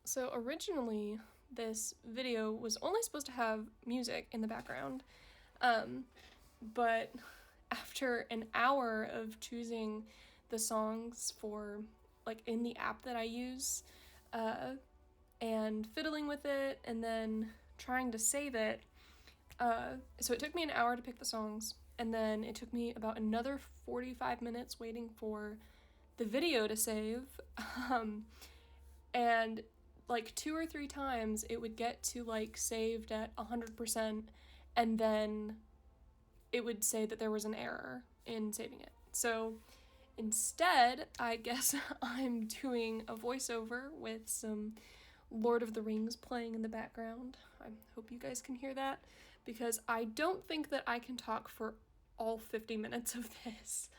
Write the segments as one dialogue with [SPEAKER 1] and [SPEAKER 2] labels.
[SPEAKER 1] So originally, this video was only supposed to have music in the background, but after an hour of choosing the songs for, like, in the app that I use, and fiddling with it, and then trying to save it, so it took me an hour to pick the songs, and then it took me about another 45 minutes waiting for the video to save, and like 2 or 3 times it would get to like saved at 100%, and then it would say that there was an error in saving it. So instead, I guess I'm doing a voiceover with some Lord of the Rings playing in the background. I hope you guys can hear that, because I don't think that I can talk for all 50 minutes of this.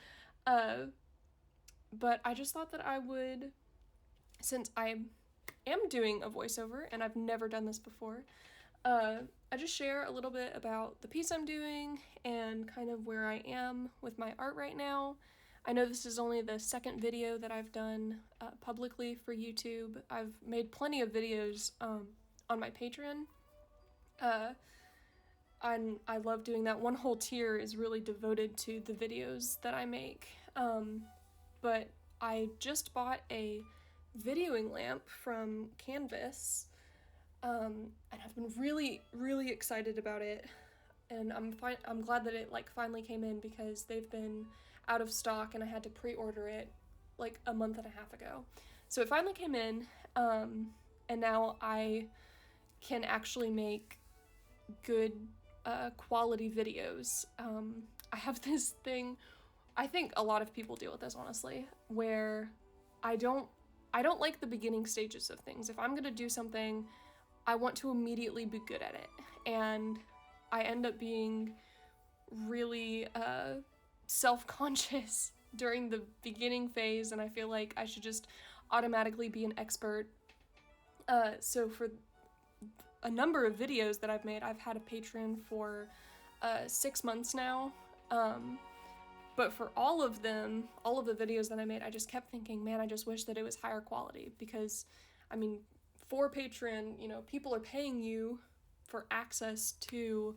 [SPEAKER 1] But I just thought that I would, since I am doing a voiceover and I've never done this before, I just share a little bit about the piece I'm doing and kind of where I am with my art right now. I know this is only the second video that I've done publicly for YouTube. I've made plenty of videos on my Patreon. I love doing that. One whole tier is really devoted to the videos that I make. But I just bought a videoing lamp from Canvas, and I've been really, really excited about it. And I'm glad that it like finally came in, because they've been out of stock and I had to pre-order it like a month and a half ago. So it finally came in, and now I can actually make good quality videos. I have this thing, I think a lot of people deal with this, honestly, where I don't like the beginning stages of things. If I'm gonna do something, I want to immediately be good at it, and I end up being really self-conscious during the beginning phase, and I feel like I should just automatically be an expert. So for a number of videos that I've made, I've had a patron for 6 months now, but for all of them, all of the videos that I made, I just kept thinking, man, I just wish that it was higher quality, because, I mean, for Patreon, people are paying you for access to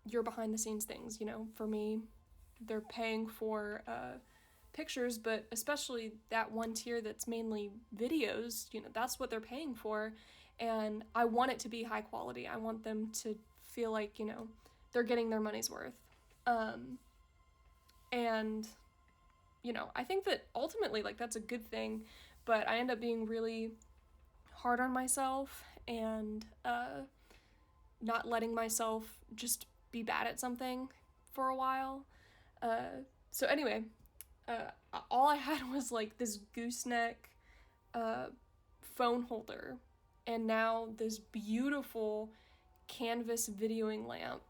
[SPEAKER 1] your behind-the-scenes things. For me, they're paying for pictures, but especially that one tier that's mainly videos, that's what they're paying for, and I want it to be high quality. I want them to feel like, they're getting their money's worth. And, I think that ultimately, like, that's a good thing, but I end up being really hard on myself and not letting myself just be bad at something for a while. So anyway, all I had was, like, this gooseneck phone holder, and now this beautiful Canvas videoing lamp.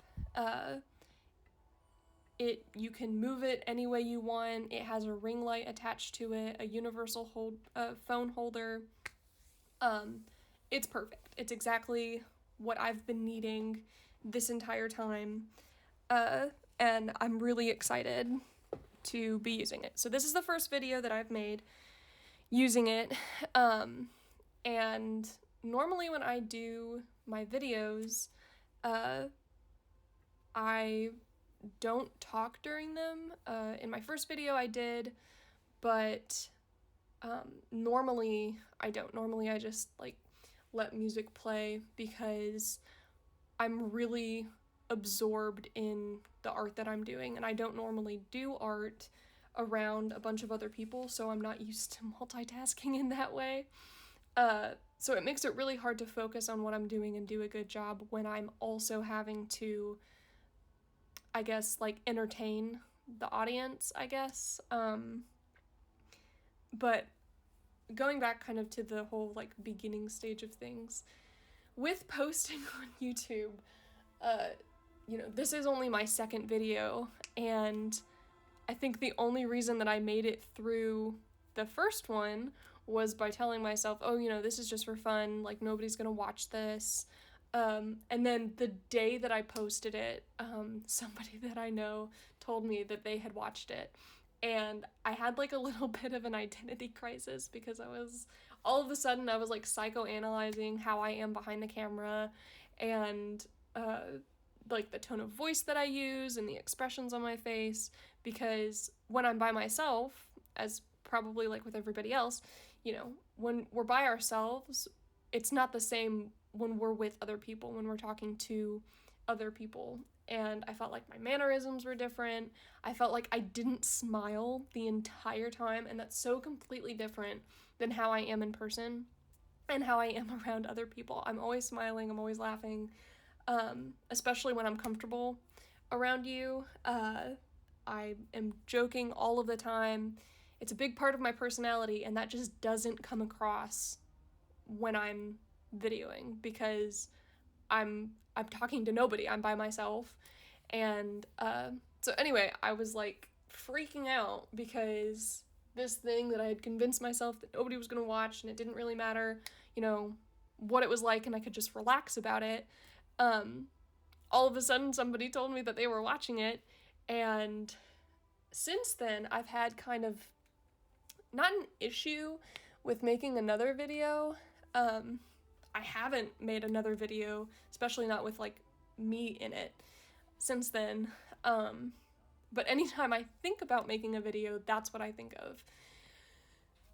[SPEAKER 1] You can move it any way you want. It has a ring light attached to it, a universal phone holder. It's perfect. It's exactly what I've been needing this entire time, and I'm really excited to be using it. So this is the first video that I've made using it, and normally when I do my videos, I don't talk during them. In my first video I did, but normally I don't. Normally I just like let music play, because I'm really absorbed in the art that I'm doing, and I don't normally do art around a bunch of other people, so I'm not used to multitasking in that way. So it makes it really hard to focus on what I'm doing and do a good job when I'm also having to, I guess, like, entertain the audience, I guess. But going back kind of to the whole, like, beginning stage of things, with posting on YouTube, this is only my second video, and I think the only reason that I made it through the first one was by telling myself, oh, this is just for fun, like, nobody's gonna watch this. And then the day that I posted it, somebody that I know told me that they had watched it, and I had like a little bit of an identity crisis because all of a sudden I was like psychoanalyzing how I am behind the camera, and like the tone of voice that I use and the expressions on my face, because when I'm by myself, as probably like with everybody else, when we're by ourselves, it's not the same when we're with other people, when we're talking to other people. And I felt like my mannerisms were different. I felt like I didn't smile the entire time, and that's so completely different than how I am in person and how I am around other people. I'm always smiling, I'm always laughing, especially when I'm comfortable around you. I am joking all of the time. It's a big part of my personality, and that just doesn't come across when I'm videoing, because I'm talking to nobody. I'm by myself. And so anyway, I was like freaking out because this thing that I had convinced myself that nobody was going to watch, and it didn't really matter, what it was like, and I could just relax about it. All of a sudden somebody told me that they were watching it, and since then I've had kind of not an issue with making another video. I haven't made another video, especially not with like me in it, since then. But anytime I think about making a video, that's what I think of.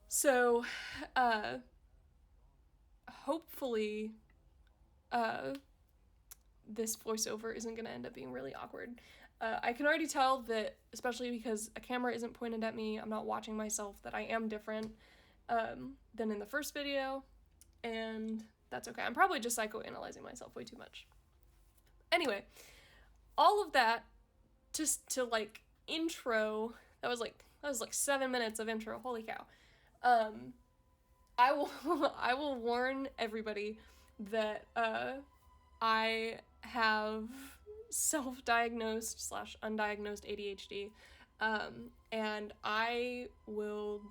[SPEAKER 1] So, hopefully, this voiceover isn't going to end up being really awkward. I can already tell that, especially because a camera isn't pointed at me, I'm not watching myself, that I am different than in the first video, and that's okay. I'm probably just psychoanalyzing myself way too much. Anyway, all of that just to like intro. That was like 7 minutes of intro. Holy cow. I will warn everybody that I have self-diagnosed / undiagnosed ADHD, and I will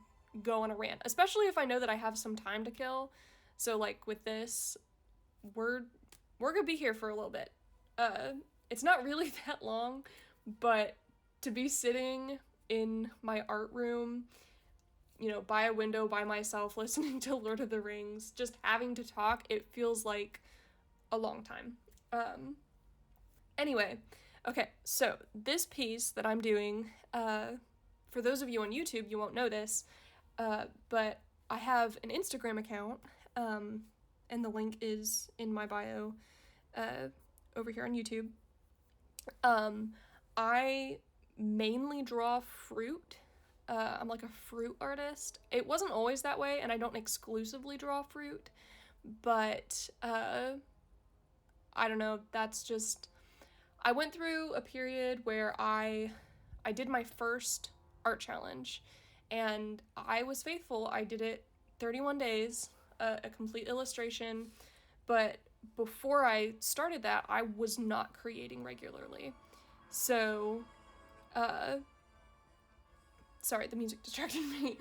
[SPEAKER 1] go on a rant, especially if I know that I have some time to kill. So like with this, we're gonna be here for a little bit. It's not really that long, but to be sitting in my art room, by a window by myself, listening to Lord of the Rings, just having to talk, it feels like a long time. Anyway, okay, so this piece that I'm doing, for those of you on YouTube, you won't know this, but I have an Instagram account, and the link is in my bio, over here on YouTube. I mainly draw fruit. I'm like a fruit artist. It wasn't always that way, and I don't exclusively draw fruit, but I don't know, that's just, I went through a period where I did my first art challenge, and I was faithful. I did it 31 days, a complete illustration, but before I started that, I was not creating regularly. So, sorry, the music distracted me.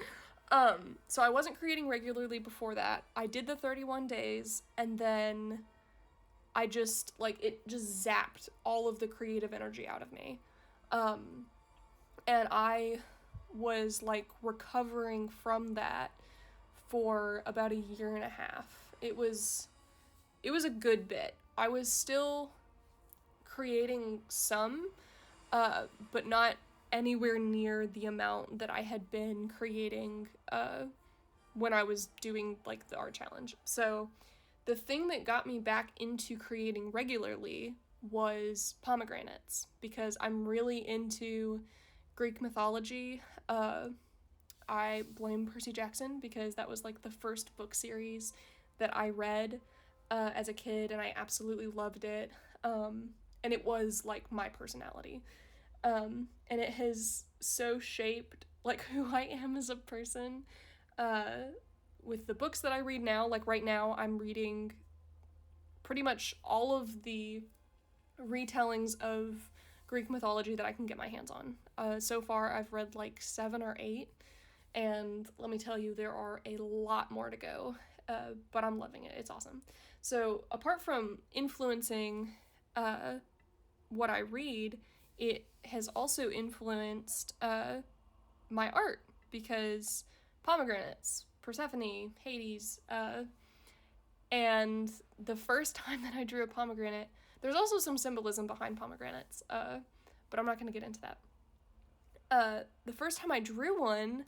[SPEAKER 1] So I wasn't creating regularly before that. I did the 31 days, and then I just, it just zapped all of the creative energy out of me. And I was, recovering from that for about a year and a half. It was a good bit. I was still creating some, but not anywhere near the amount that I had been creating when I was doing the art challenge. So the thing that got me back into creating regularly was pomegranates, because I'm really into Greek mythology. I blame Percy Jackson because that was the first book series that I read as a kid, and I absolutely loved it. And it was my personality. And it has so shaped who I am as a person. With the books that I read now, right now I'm reading pretty much all of the retellings of Greek mythology that I can get my hands on. So far I've read 7 or 8, and let me tell you, there are a lot more to go, but I'm loving it. It's awesome. So apart from influencing what I read, it has also influenced my art, because pomegranates, Persephone, Hades, and the first time that I drew a pomegranate, there's also some symbolism behind pomegranates, but I'm not going to get into that. The first time I drew one,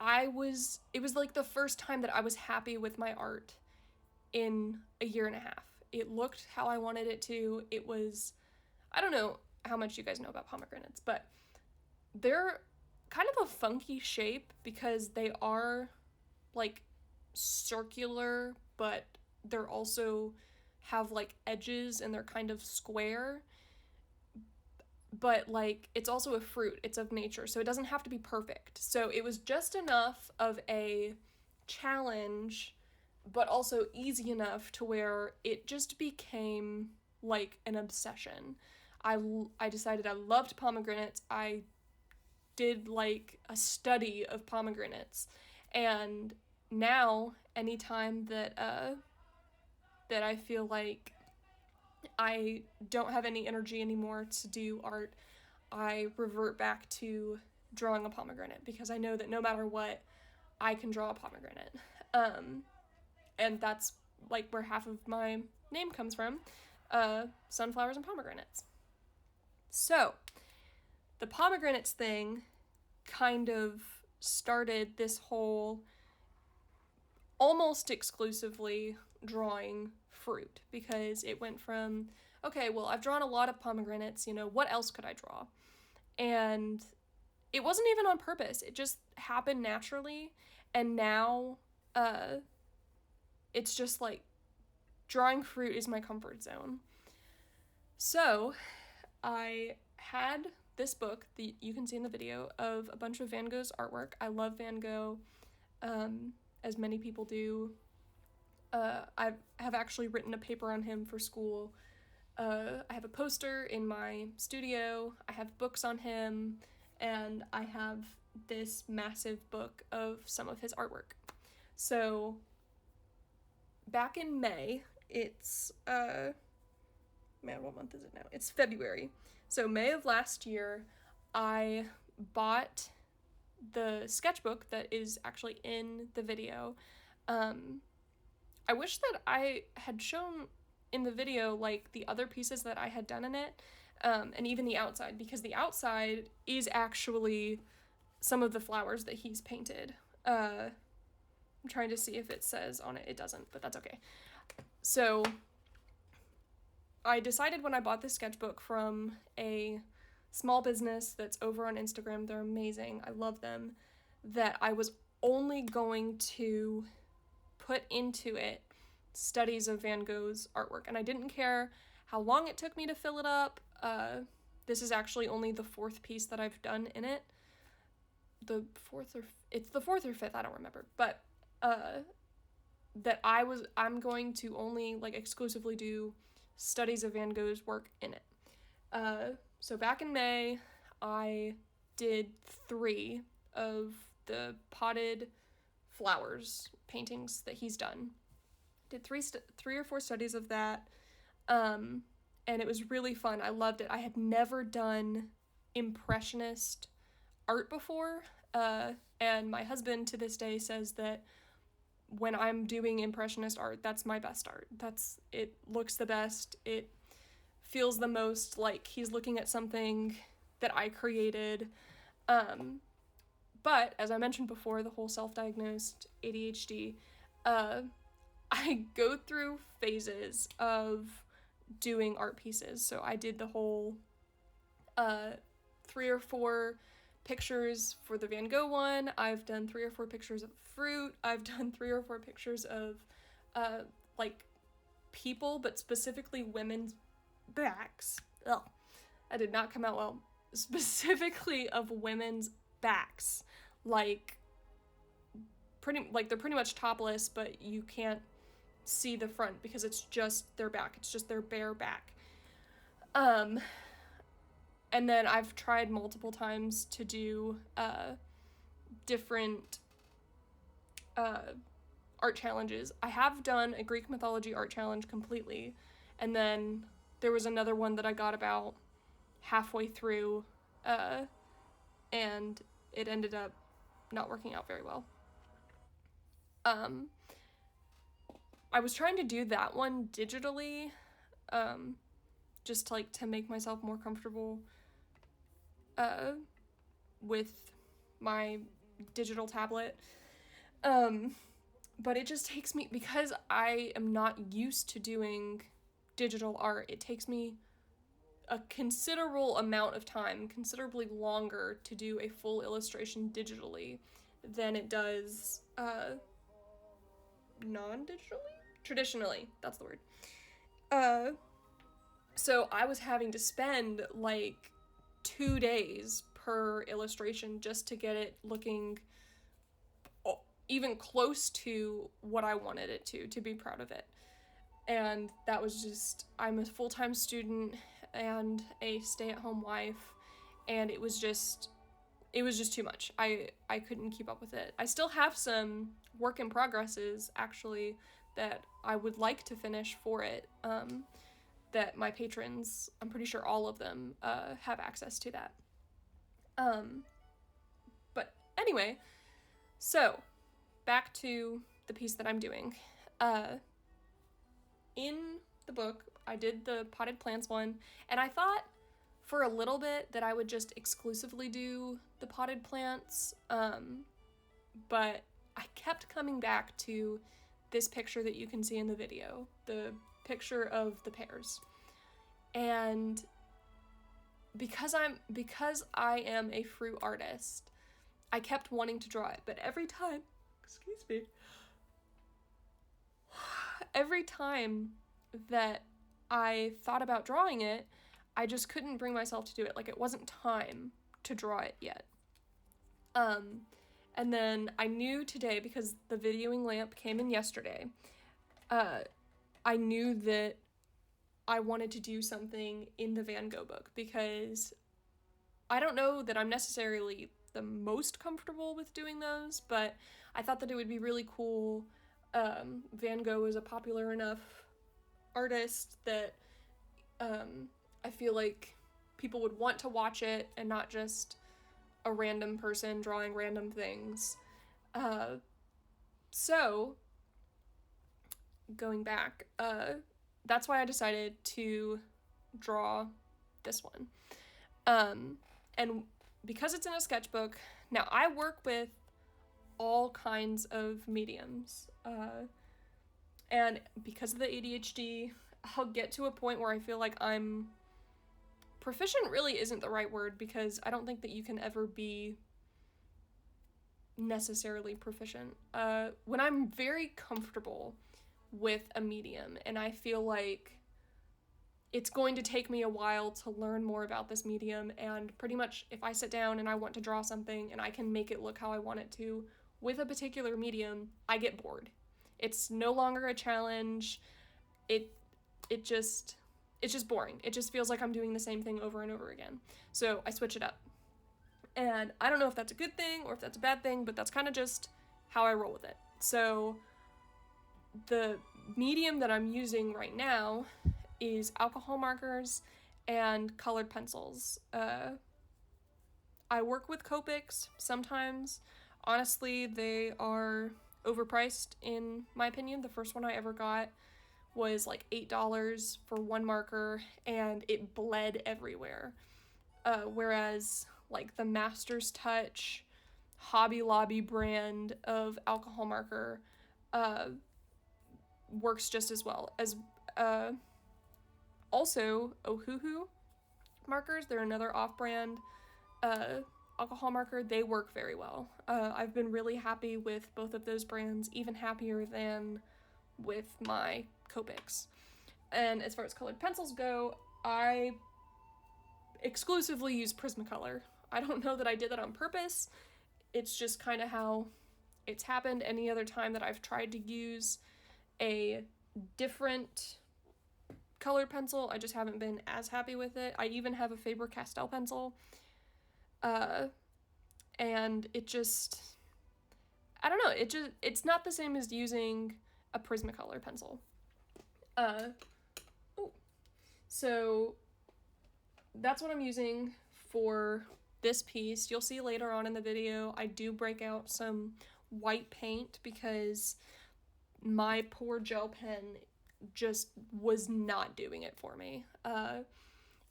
[SPEAKER 1] it was like the first time that I was happy with my art in a year and a half. It looked how I wanted it to. It was, I don't know how much you guys know about pomegranates, but they're kind of a funky shape because they are like circular, but they're also have like edges and they're kind of square. But like it's also a fruit, it's of nature, so it doesn't have to be perfect. So it was just enough of a challenge, but also easy enough to where it just became like an obsession. I decided I loved pomegranates. I did like a study of pomegranates, and now anytime that that I feel like I don't have any energy anymore to do art, I revert back to drawing a pomegranate, because I know that no matter what, I can draw a pomegranate. And that's like where half of my name comes from, sunflowers and pomegranates. So, the pomegranates thing kind of started this whole almost exclusively drawing fruit, because it went from, okay, well, I've drawn a lot of pomegranates, what else could I draw? And it wasn't even on purpose. It just happened naturally. And now it's just like drawing fruit is my comfort zone. So I had this book that you can see in the video of a bunch of Van Gogh's artwork. I love Van Gogh, as many people do. I have actually written a paper on him for school. I have a poster in my studio. I have books on him, and I have this massive book of some of his artwork. So back in May, it's man, what month is it now? It's February. So May of last year, I bought the sketchbook that is actually in the video. I wish that I had shown in the video like the other pieces that I had done in it, and even the outside, because the outside is actually some of the flowers that he's painted. I'm trying to see if it says on it. It doesn't, but that's okay. So I decided when I bought this sketchbook from a small business that's over on Instagram, they're amazing, I love them, that I was only going to put into it studies of Van Gogh's artwork, and I didn't care how long it took me to fill it up. This is actually only the fourth piece that I've done in it. It's the fourth or fifth, I don't remember, but that I'm going to only like exclusively do studies of Van Gogh's work in it. So back in May, I did 3 of the potted flowers paintings that he's done. Did 3 or 4 studies of that, and it was really fun. I loved it. I had never done Impressionist art before, and my husband to this day says that when I'm doing Impressionist art, that's my best art. It looks the best. It feels the most like he's looking at something that I created. But as I mentioned before, the whole self-diagnosed ADHD, I go through phases of doing art pieces. So I did the whole 3 or 4 pictures for the Van Gogh one. I've done 3 or 4 pictures of fruit. I've done 3 or 4 pictures of like people, but specifically women's backs. Ugh, that did not come out well. Specifically of women's backs. They're pretty much topless, but you can't see the front because it's just their back. It's just their bare back. And then I've tried multiple times to do different art challenges. I have done a Greek mythology art challenge completely, and then there was another one that I got about halfway through, and it ended up not working out very well. I was trying to do that one digitally, just like to make myself more comfortable with my digital tablet. But it just takes me, because I am not used to doing digital art, it takes me a considerable amount of time, considerably longer to do a full illustration digitally than it does non-digitally? Traditionally, that's the word. So I was having to spend like 2 days per illustration just to get it looking even close to what I wanted it to be proud of it. And that was just, I'm a full-time student and a stay-at-home wife, and it was just too much. I couldn't keep up with it. I still have some work in progresses, actually, that I would like to finish for it, that my patrons, I'm pretty sure all of them, have access to that. But anyway, so back to the piece that I'm doing. In the book, I did the potted plants one, and I thought for a little bit that I would just exclusively do the potted plants, but I kept coming back to this picture that you can see in the video, the picture of the pears. And because I am a fruit artist, I kept wanting to draw it, but every time that I thought about drawing it, I just couldn't bring myself to do it. Like, it wasn't time to draw it yet. And then I knew today, because the videoing lamp came in yesterday, I knew that I wanted to do something in the Van Gogh book, because I don't know that I'm necessarily the most comfortable with doing those, but I thought that it would be really cool. Van Gogh is a popular enough artist that I feel like people would want to watch it and not just a random person drawing random things. So, going back, that's why I decided to draw this one. And because it's in a sketchbook, now I work with all kinds of mediums. And because of the ADHD, I'll get to a point where I feel like I'm proficient really isn't the right word, because I don't think that you can ever be necessarily proficient. When I'm very comfortable with a medium and I feel like it's going to take me a while to learn more about this medium, and pretty much if I sit down and I want to draw something and I can make it look how I want it to with a particular medium, I get bored. It's no longer a challenge. It's just boring. It just feels like I'm doing the same thing over and over again. So I switch it up. And I don't know if that's a good thing or if that's a bad thing, but that's kind of just how I roll with it. So the medium that I'm using right now is alcohol markers and colored pencils. I work with Copics sometimes. Honestly, they are overpriced in my opinion. The first one I ever got was like $8 for one marker, and it bled everywhere. Whereas like the Master's Touch Hobby Lobby brand of alcohol marker works just as well. As also Ohuhu markers, they're another off-brand alcohol marker. They work very well. I've been really happy with both of those brands, even happier than with my Copics. And as far as colored pencils go, I exclusively use Prismacolor. I don't know that I did that on purpose. It's just kind of how it's happened. Any other time that I've tried to use a different colored pencil, I just haven't been as happy with it. I even have a Faber-Castell pencil. And it just, I don't know, it's not the same as using a Prismacolor pencil. So that's what I'm using for this piece, you'll see later on in the video, I do break out some white paint because my poor gel pen just was not doing it for me.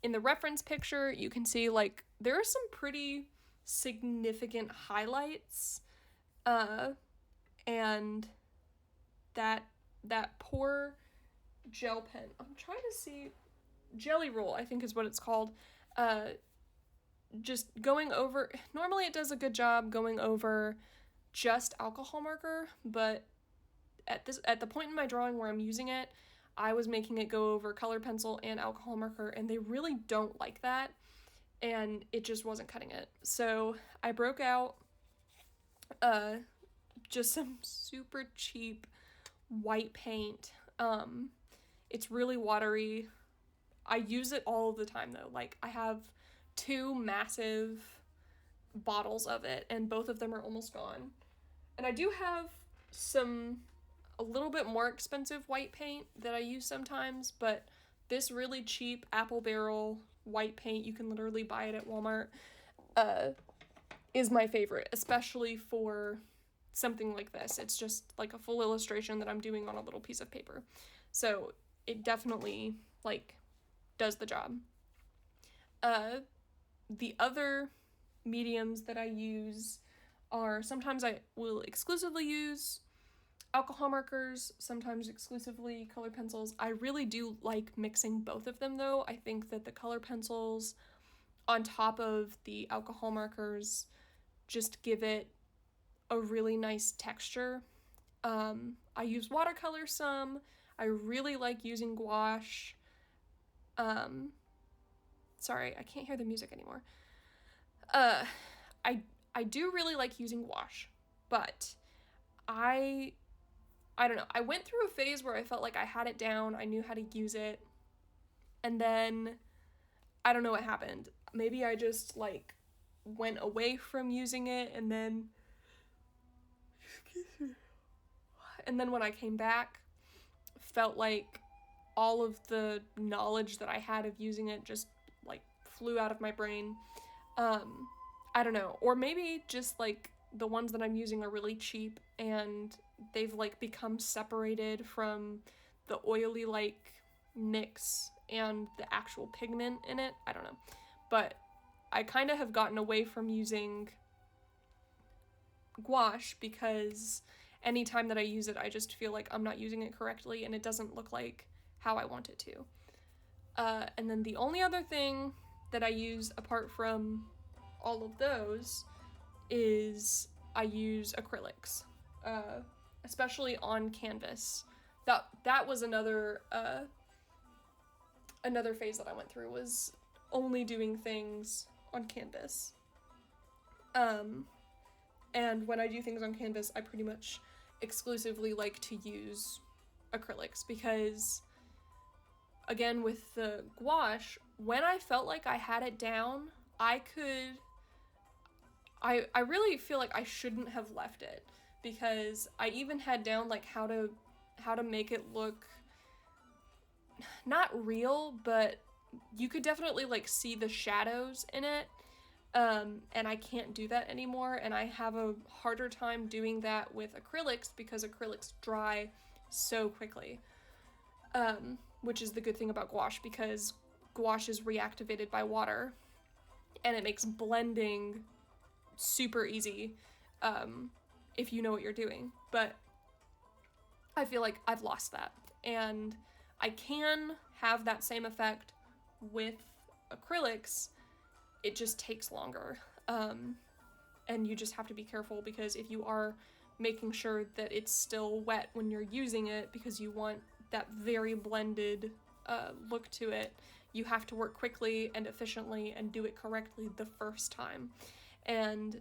[SPEAKER 1] In the reference picture, you can see like there are some pretty significant highlights, and that poor gel pen. I'm trying to see, jelly roll, I think is what it's called. Just going over. Normally, it does a good job going over just alcohol marker, but at the point in my drawing where I'm using it, I was making it go over color pencil and alcohol marker, and they really don't like that, and it just wasn't cutting it. So I broke out just some super cheap white paint. It's really watery. I use it all the time though. Like, I have 2 massive bottles of it, and both of them are almost gone. And I do have a little bit more expensive white paint that I use sometimes, but this really cheap Apple Barrel white paint, you can literally buy it at Walmart, is my favorite, especially for something like this. It's just like a full illustration that I'm doing on a little piece of paper. So it definitely, like, does the job. The other mediums that I use are, sometimes I will exclusively use alcohol markers, sometimes exclusively color pencils. I really do like mixing both of them though. I think that the color pencils on top of the alcohol markers just give it a really nice texture. I use watercolor some. I really like using gouache. Sorry, I can't hear the music anymore. I do really like using gouache, but I don't know. I went through a phase where I felt like I had it down. I knew how to use it. And then I don't know what happened. Maybe I just like went away from using it, and then when I came back, felt like all of the knowledge that I had of using it just like flew out of my brain. I don't know. Or maybe just like the ones that I'm using are really cheap and they've like become separated from the oily like mix and the actual pigment in it. I don't know. But I kind of have gotten away from using gouache because anytime that I use it, I just feel like I'm not using it correctly and it doesn't look like how I want it to. And then the only other thing that I use apart from all of those is I use acrylics, especially on canvas. That was another phase that I went through, was only doing things on canvas. And when I do things on canvas, I pretty much exclusively like to use acrylics because, again, with the gouache, when I felt like I had it down, I really feel like I shouldn't have left it, because I even had down like how to make it look not real, but you could definitely like see the shadows in it. And I can't do that anymore, and I have a harder time doing that with acrylics because acrylics dry so quickly. Which is the good thing about gouache, because gouache is reactivated by water, and it makes blending super easy if you know what you're doing. But I feel like I've lost that, and I can have that same effect with acrylics. It just takes longer, and you just have to be careful, because if you are making sure that it's still wet when you're using it because you want that very blended look to it, you have to work quickly and efficiently and do it correctly the first time, and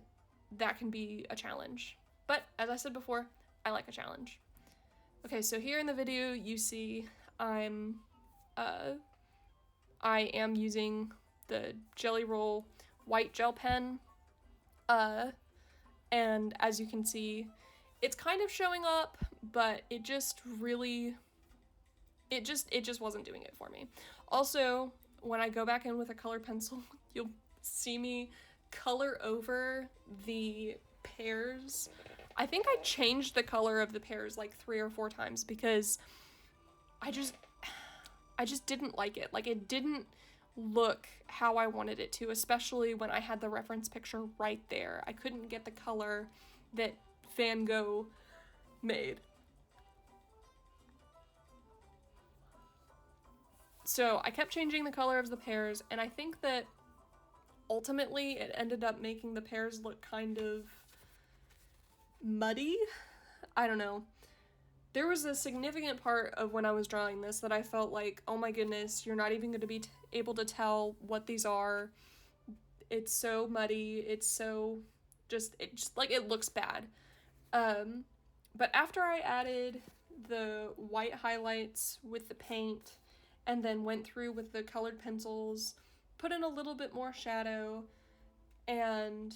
[SPEAKER 1] that can be a challenge. But as I said before, I like a challenge. Okay, so here in the video you see I am using the Jelly Roll white gel pen, and as you can see, it's kind of showing up, but it just wasn't doing it for me. Also, when I go back in with a color pencil, you'll see me color over the pears. I think I changed the color of the pears like 3 or 4 times because I just didn't like it. Like, it didn't look how I wanted it to, especially when I had the reference picture right there. I couldn't get the color that Van Gogh made. So I kept changing the color of the pears, and I think that ultimately it ended up making the pears look kind of muddy. I don't know. There was a significant part of when I was drawing this that I felt like, oh my goodness, you're not even going to be able to tell what these are. It's so muddy. It's so it just like, it looks bad. But after I added the white highlights with the paint and then went through with the colored pencils, put in a little bit more shadow, and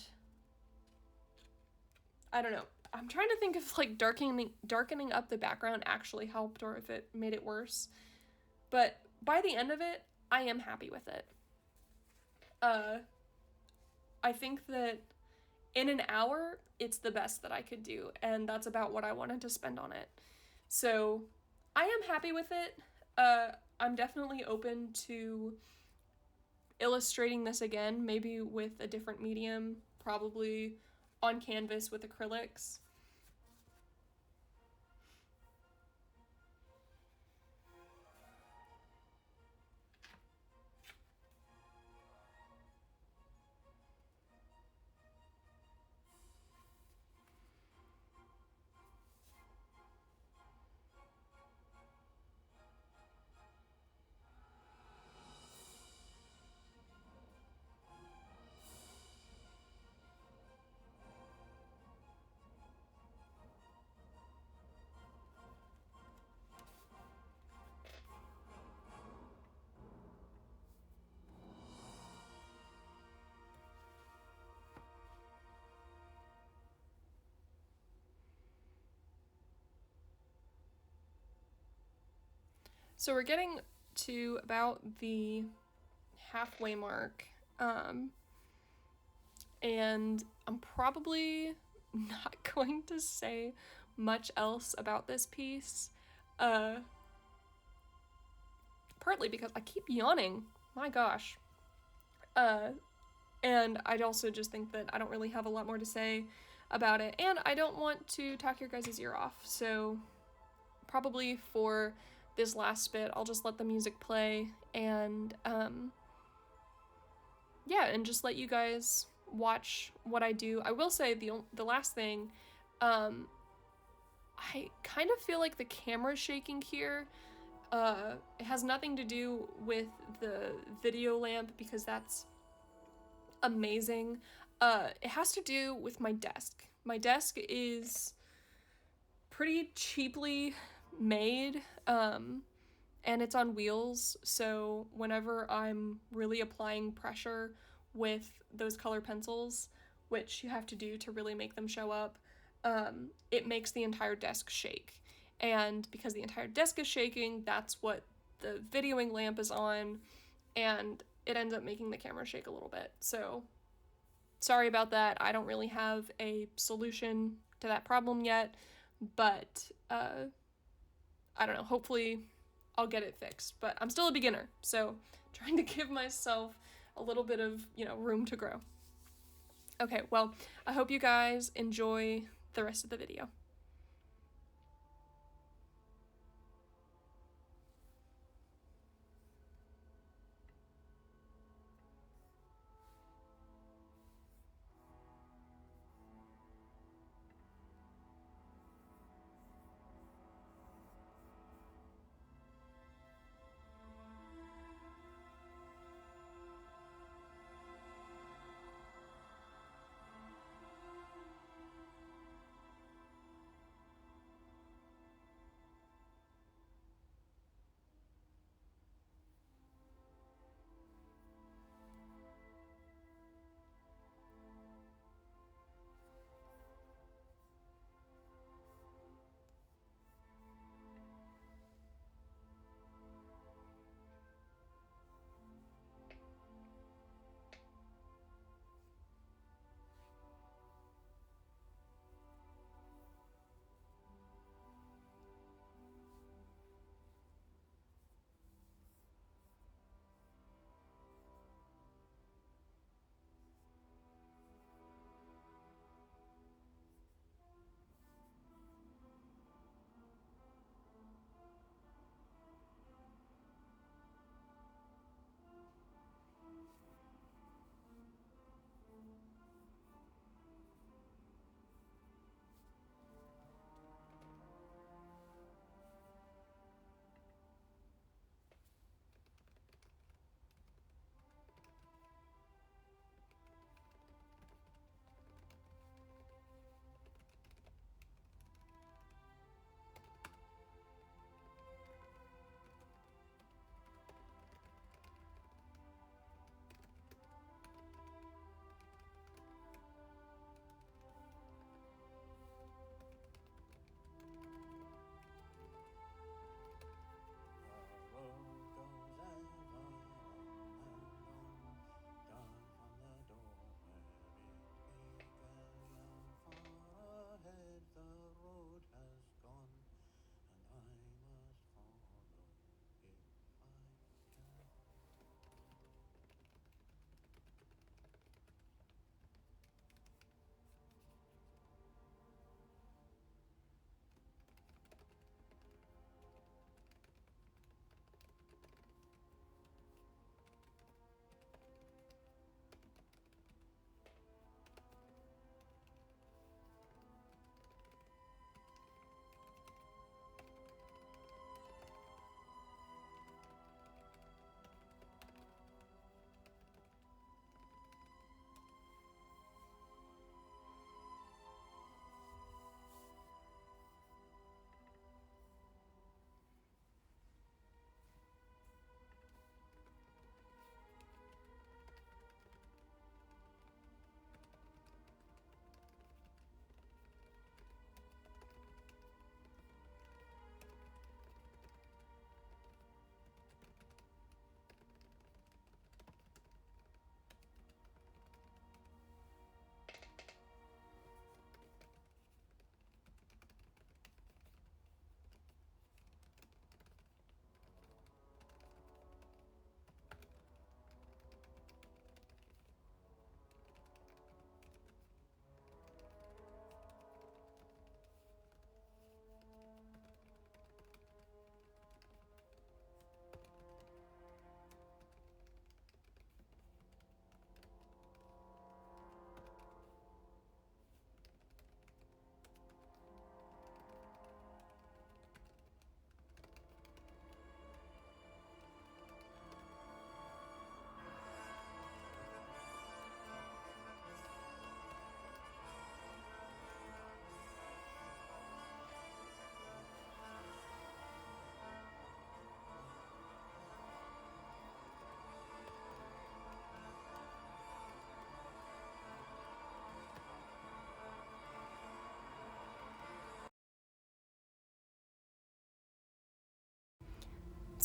[SPEAKER 1] I don't know. I'm trying to think if like darkening up the background actually helped or if it made it worse. But by the end of it, I am happy with it. I think that in an hour, it's the best that I could do, and that's about what I wanted to spend on it. So I am happy with it. I'm definitely open to illustrating this again, maybe with a different medium, probably on canvas with acrylics. So we're getting to about the halfway mark, and I'm probably not going to say much else about this piece, partly because I keep yawning, my gosh, and I'd also just think that I don't really have a lot more to say about it, and I don't want to talk your guys' ear off, so probably for this last bit, I'll just let the music play, and yeah, and just let you guys watch what I do. I will say the last thing, I kind of feel like the camera's shaking here. It has nothing to do with the video lamp because that's amazing. It has to do with my desk. My desk is pretty cheaply made, and it's on wheels, so whenever I'm really applying pressure with those color pencils, which you have to do to really make them show up, it makes the entire desk shake. And because the entire desk is shaking, that's what the videoing lamp is on, and it ends up making the camera shake a little bit. So sorry about that. I don't really have a solution to that problem yet, but I don't know, hopefully I'll get it fixed. But I'm still a beginner, so trying to give myself a little bit of, room to grow. Okay, well, I hope you guys enjoy the rest of the video.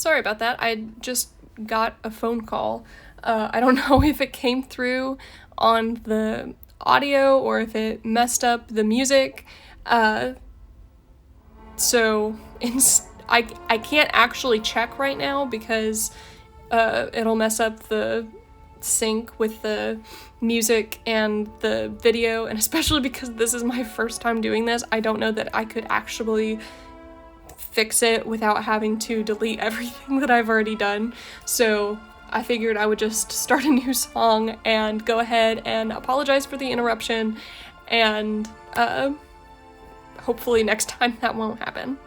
[SPEAKER 1] Sorry about that. I just got a phone call. I don't know if it came through on the audio or if it messed up the music. So I can't actually check right now because it'll mess up the sync with the music and the video, and especially because this is my first time doing this, I don't know that I could actually fix it without having to delete everything that I've already done. So I figured I would just start a new song and go ahead and apologize for the interruption, and hopefully next time that won't happen.